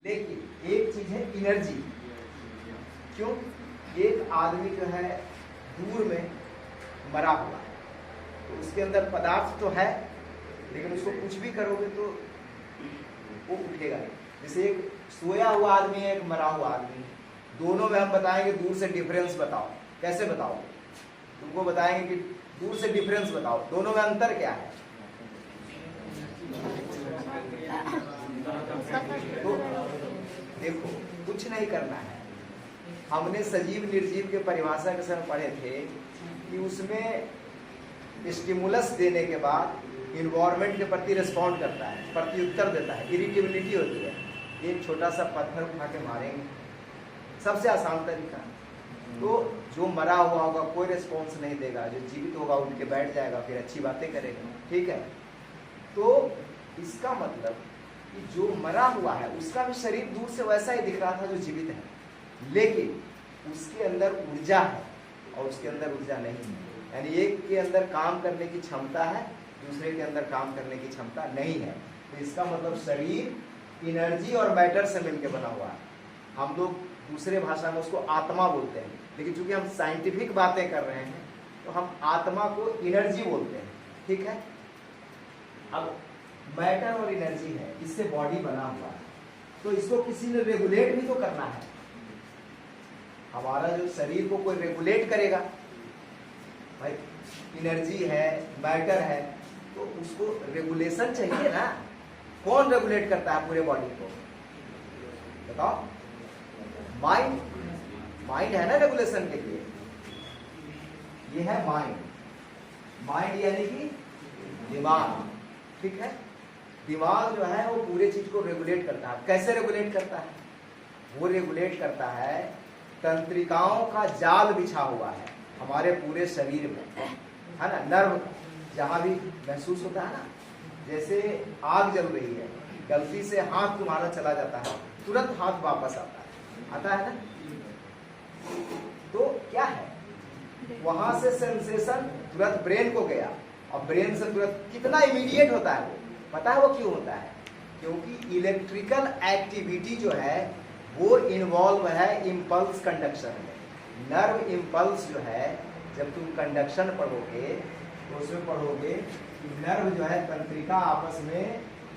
लेकिन एक चीज है एनर्जी। क्यों? एक आदमी जो है दूर में मरा हुआ है, तो उसके अंदर पदार्थ तो है, लेकिन उसको कुछ भी करोगे तो वो उठेगा नहीं। जैसे एक सोया हुआ आदमी है, एक मरा हुआ आदमी है, दोनों में हम बताएंगे दूर से डिफरेंस बताओ। कैसे बताओगे? तुमको बताएंगे कि दूर से डिफरेंस बताओ, दोनों में अंतर क्या है। तो देखो, कुछ नहीं करना है। हमने सजीव निर्जीव के परिभाषा के समय पढ़े थे कि उसमें स्टिमुलस देने के बाद इन्वायरमेंट के प्रति रिस्पॉन्ड करता है, प्रत्युत्तर देता है, इरिटेबिलिटी होती है। एक छोटा सा पत्थर उठा के मारेंगे, सबसे आसान तरीका। तो जो मरा हुआ होगा कोई रिस्पॉन्स नहीं देगा, जो जीवित होगा उठ के बैठ जाएगा, फिर अच्छी बातें करेगा। ठीक है? तो इसका मतलब कि जो मरा हुआ है उसका भी शरीर दूर से वैसा ही दिख रहा था जो जीवित है, लेकिन उसके अंदर ऊर्जा है और उसके अंदर ऊर्जा नहीं है। यानी एक के अंदर काम करने की क्षमता है, दूसरे के अंदर काम करने की क्षमता नहीं है। तो इसका मतलब शरीर एनर्जी और मैटर से मिलकर बना हुआ है। हम लोग दूसरे भाषा में उसको आत्मा बोलते हैं, लेकिन चूंकि हम साइंटिफिक बातें कर रहे हैं तो हम आत्मा को एनर्जी बोलते हैं। ठीक है? अब मैटर और एनर्जी है, इससे बॉडी बना हुआ है, तो इसको किसी ने रेगुलेट भी तो करना है। हमारा जो शरीर को कोई रेगुलेट करेगा, भाई एनर्जी है, मैटर है, तो उसको रेगुलेशन चाहिए ना। कौन रेगुलेट करता है पूरे बॉडी को? बताओ। माइंड। माइंड है ना रेगुलेशन के लिए। ये है माइंड। माइंड यानी कि दिमाग। ठीक है? दिमाग जो है वो पूरे चीज को रेगुलेट करता है। कैसे रेगुलेट करता है? वो रेगुलेट करता है, तंत्रिकाओं का जाल बिछा हुआ है हमारे पूरे शरीर में, है ना। नर्व जहां भी महसूस होता है ना, जैसे आग जल रही है, गलती से हाथ तुम्हारा चला जाता है, तुरंत हाथ वापस आता है ना। तो क्या है, वहां से सेंसेशन तुरंत ब्रेन को गया, और ब्रेन से तुरंत कितना इमीडिएट होता है वो पता है वो क्यों होता है? क्योंकि इलेक्ट्रिकल एक्टिविटी जो है वो इन्वॉल्व है इम्पल्स कंडक्शन में। नर्व इम्पल्स जो है, जब तुम कंडक्शन पढ़ोगे तो उसमें पढ़ोगे कि नर्व जो है तंत्रिका आपस में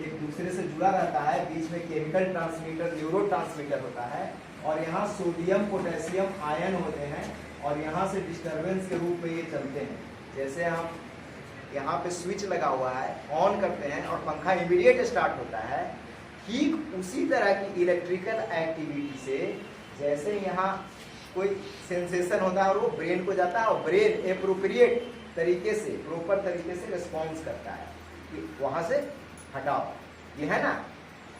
एक दूसरे से जुड़ा रहता है, बीच में केमिकल ट्रांसमीटर न्यूरो ट्रांसमीटर होता है, और यहाँ सोडियम पोटेशियम आयन होते हैं, और यहाँ से डिस्टर्बेंस के रूप में ये चलते हैं। जैसे हम यहाँ पे स्विच लगा हुआ है, ऑन करते हैं और पंखा इमीडिएट स्टार्ट होता है, ठीक उसी तरह की इलेक्ट्रिकल एक्टिविटी से जैसे यहाँ कोई सेंसेशन होता है और वो ब्रेन को जाता है, और ब्रेन एप्रोप्रिएट तरीके से, प्रॉपर तरीके से रिस्पॉन्स करता है कि वहाँ से हटाओ। ये है ना।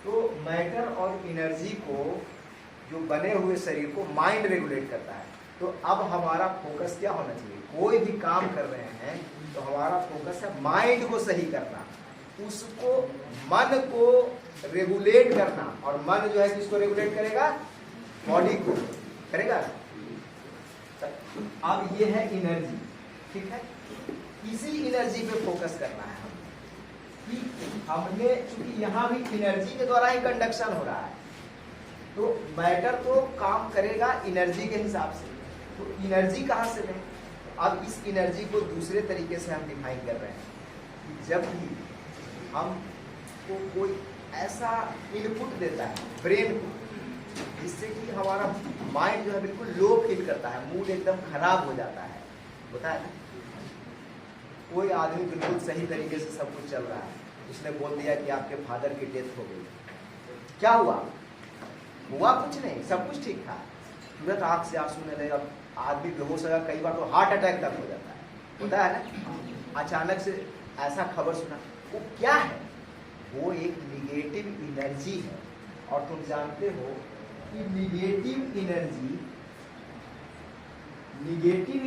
तो मैटर और एनर्जी को, जो बने हुए शरीर को माइंड रेगुलेट करता है। तो अब हमारा फोकस क्या होना चाहिए? कोई भी काम कर रहे हैं तो हमारा फोकस है माइंड को सही करना, उसको, मन को रेगुलेट करना। और मन जो है किसको रेगुलेट करेगा? बॉडी को करेगा। अब ये है एनर्जी। ठीक है? इसी एनर्जी पे फोकस करना है हम, कि हमने, चूंकि यहाँ भी एनर्जी के द्वारा ही कंडक्शन हो रहा है, तो मैटर तो काम करेगा एनर्जी के हिसाब से। तो एनर्जी कहाँ से लें? अब इस एनर्जी को दूसरे तरीके से हम डिफाइन कर रहे हैं कि जब भी हम को कोई ऐसा इनपुट देता है ब्रेन को, जिससे कि हमारा माइंड जो है बिल्कुल लो फील करता है, मूड एकदम खराब हो जाता है, होता है ना। कोई आदमी बिल्कुल सही तरीके से सब कुछ चल रहा है, उसने बोल दिया कि आपके फादर की डेथ हो गई। क्या हुआ? हुआ कुछ नहीं, सब कुछ ठीक था, तुरंत आंख से आंसू नहीं लगेगा, आदमी बेहोश होगा, कई बार तो हार्ट अटैक तक हो जाता है, होता है ना। अचानक से ऐसा खबर सुना, वो क्या है? वो एक निगेटिव एनर्जी है। और तुम जानते हो कि निगेटिव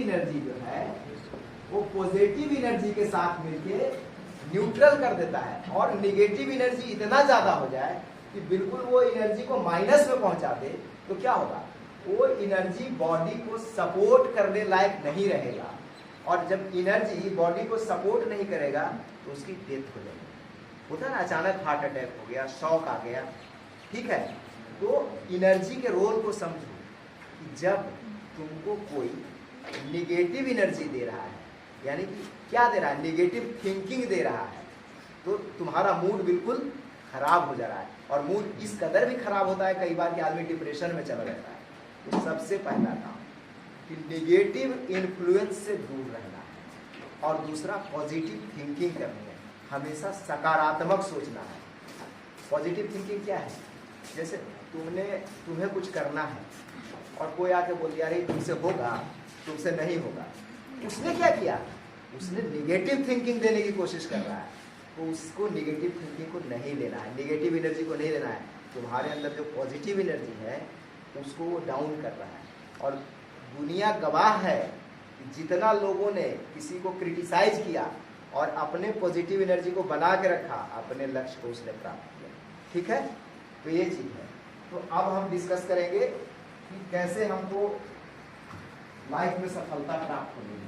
एनर्जी जो है वो पॉजिटिव एनर्जी के साथ मिलके न्यूट्रल कर देता है, और निगेटिव एनर्जी इतना ज्यादा हो जाए कि बिल्कुल वो एनर्जी को माइनस में पहुंचा दे, तो क्या होगा? वो एनर्जी बॉडी को सपोर्ट करने लायक नहीं रहेगा, और जब एनर्जी बॉडी को सपोर्ट नहीं करेगा तो उसकी डेथ हो जाएगी। होता है ना, अचानक हार्ट अटैक हो गया, शॉक आ गया, ठीक है, तो एनर्जी के रोल को समझो कि जब तुमको कोई निगेटिव एनर्जी दे रहा है, यानी कि क्या दे रहा है, निगेटिव थिंकिंग दे रहा है, तो तुम्हारा मूड बिल्कुल खराब हो जा रहा है। और मूड इस कदर भी खराब होता है कई बार कि आदमी डिप्रेशन में चला जाता है। तो सबसे पहला काम कि निगेटिव इन्फ्लुएंस से दूर रहना है, और दूसरा पॉजिटिव थिंकिंग करनी है, हमेशा सकारात्मक सोचना है। पॉजिटिव थिंकिंग क्या है, जैसे तुम्हें कुछ करना है और कोई आके बोल दिया अरे तुमसे होगा, तुमसे नहीं होगा, उसने क्या किया, उसने निगेटिव थिंकिंग देने की कोशिश कर रहा है। तो उसको निगेटिव थिंकिंग को नहीं लेना है, निगेटिव एनर्जी को नहीं लेना है। तुम्हारे अंदर जो पॉजिटिव एनर्जी है उसको वो डाउन कर रहा है। और दुनिया गवाह है कि जितना लोगों ने किसी को क्रिटिसाइज किया और अपने पॉजिटिव एनर्जी को बना के रखा, अपने लक्ष्य को उसने प्राप्त किया। ठीक है, तो ये चीज है। तो अब हम डिस्कस करेंगे कि कैसे हमको लाइफ में सफलता प्राप्त होगी।